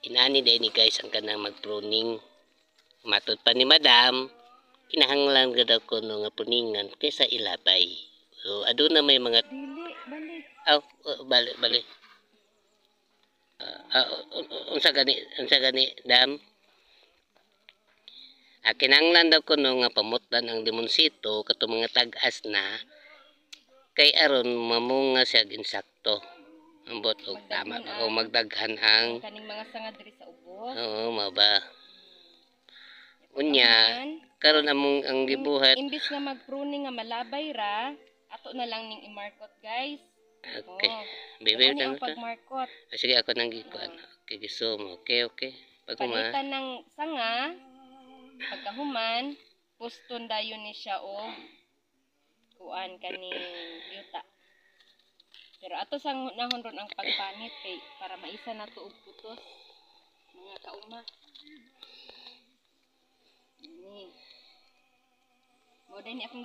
inani din ni guys ang kanang mag-pruning. Matod pa ni madam, kinahanglan gud ako no nga puningan kaysa ilabay. So aduna may mga Dili, balik. bali. Unsa gani dam? Kinahanglan daw ko no nga pamutdan ang limonsito kato mga tag-as na kay aron mamunga siya insakto. Ambot og tama o magdaghan ang kaning mga sanga diri sa ubos. oo maba. Unya karon among ang gibuhat imbis nga mag-pruning nga malabay ra, ato na lang ning i-markot guys. okay. Bibi Bibi ang pag-markot. sige ako nang gikuan. Okay, gisum. Okay. Pagkuma. Palitan ng sanga, pagkahuman, puston dayon ni siya o kuan kaning yuta. Pero ato sang nahon ron ang pagpanit kay para maisa na to og putos mga kauma. Ni. Mo din akong